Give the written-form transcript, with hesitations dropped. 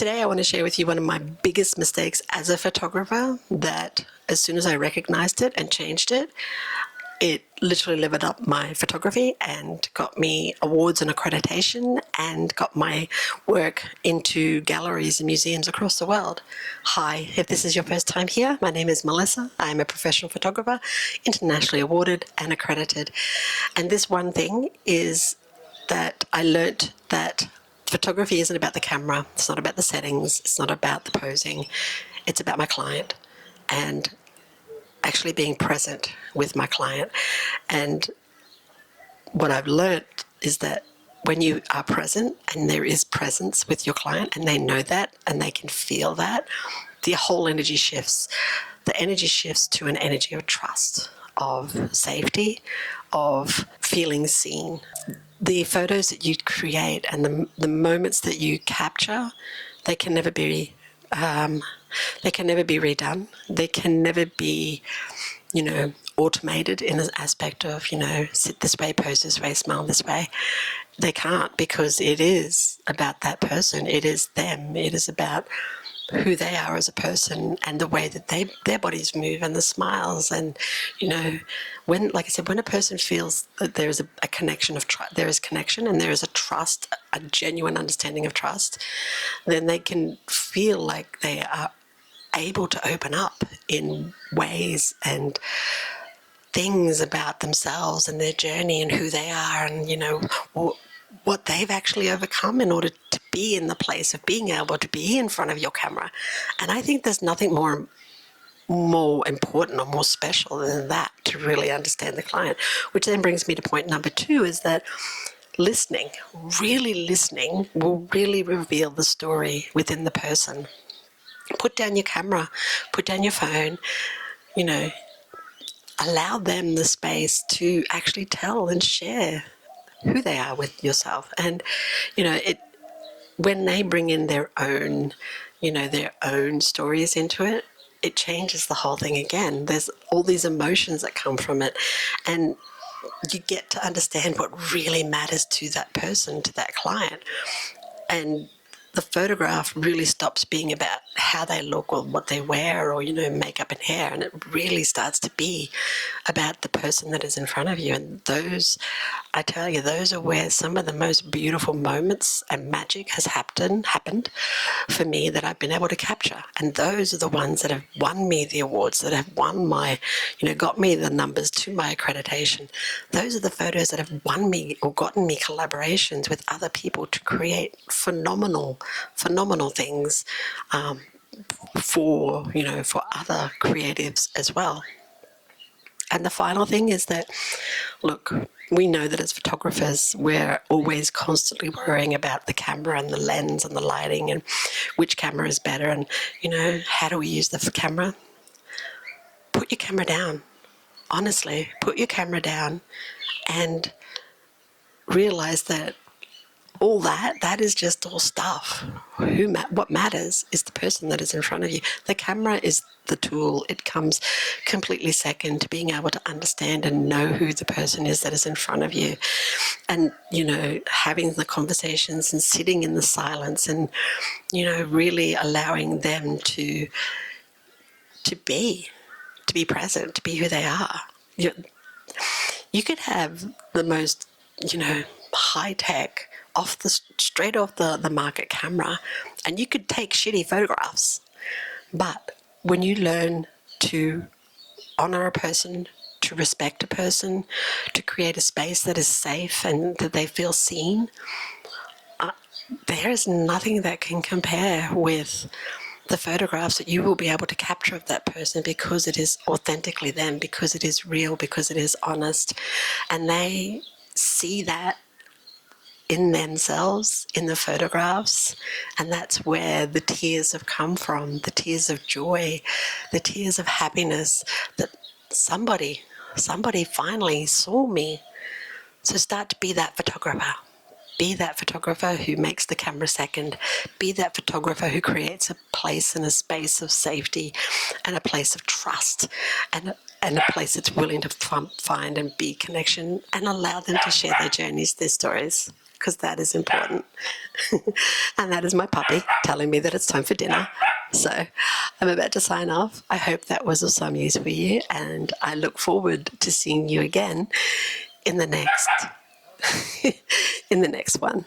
Today I want to share with you one of my biggest mistakes as a photographer that as soon as I recognized it and changed it, it literally leveled up my photography and got me awards and accreditation and got my work into galleries and museums across the world. Hi, if this is your first time here, my name is Melissa. I'm a professional photographer, internationally awarded and accredited. And this one thing is that I learnt that photography isn't about the camera, it's not about the settings, it's not about the posing, it's about my client and actually being present with my client. And what I've learned is that when you are present and there is presence with your client and they know that and they can feel that, the whole energy shifts. The energy shifts to an energy of trust, of safety, of feeling seen. The photos that you create and the moments that you capture, they can never be redone. They can never be, automated in an aspect of, sit this way, pose this way, smile this way. They can't, because it is about that person. It is them. It is about who they are as a person and the way that their bodies move and the smiles. And, when, like I said, when a person feels that there is a connection of trust, there is connection and there is a trust, a genuine understanding of trust, then they can feel like they are able to open up in ways and things about themselves and their journey and who they are and, what they've actually overcome in order to be in the place of being able to be in front of your camera. And I think there's nothing more important or more special than that, to really understand the client. Which then brings me to point number 2, is that really listening will really reveal the story within the person. Put down your camera, put down your phone, allow them the space to actually tell and share who they are with yourself. And, when they bring in their own stories into it, it changes the whole thing again. There's all these emotions that come from it. And you get to understand what really matters to that person, to that client. And the photograph really stops being about how they look or what they wear or, makeup and hair. And it really starts to be about the person that is in front of you. And those, I tell you, those are where some of the most beautiful moments and magic has happened for me that I've been able to capture. And those are the ones that have won me the awards, that have won my, got me the numbers to my accreditation. Those are the photos that have won me or gotten me collaborations with other people to create phenomenal things for other creatives as well. And the final thing is that, look, we know that as photographers, we're always constantly worrying about the camera and the lens and the lighting and which camera is better and, how do we use the camera? Put your camera down. Honestly, put your camera down and realize that all that is just all stuff. What matters is the person that is in front of you. The camera is the tool. It comes completely second to being able to understand and know who the person is that is in front of you. And, having the conversations and sitting in the silence and, really allowing them to be present, to be who they are. You could have the most, high-tech, straight off the market camera, and you could take shitty photographs. But when you learn to honor a person, to respect a person, to create a space that is safe and that they feel seen, there is nothing that can compare with the photographs that you will be able to capture of that person, because it is authentically them, because it is real, because it is honest, and they see that in themselves, in the photographs. And that's where the tears have come from, the tears of joy, the tears of happiness, that somebody finally saw me. So start to be that photographer. Be that photographer who makes the camera second. Be that photographer who creates a place and a space of safety and a place of trust and a place that's willing to find and be connection and allow them to share their journeys, their stories. because that is important. And that is my puppy telling me that it's time for dinner. So I'm about to sign off. I hope that was of some use for you, and I look forward to seeing you again in the next in the next one.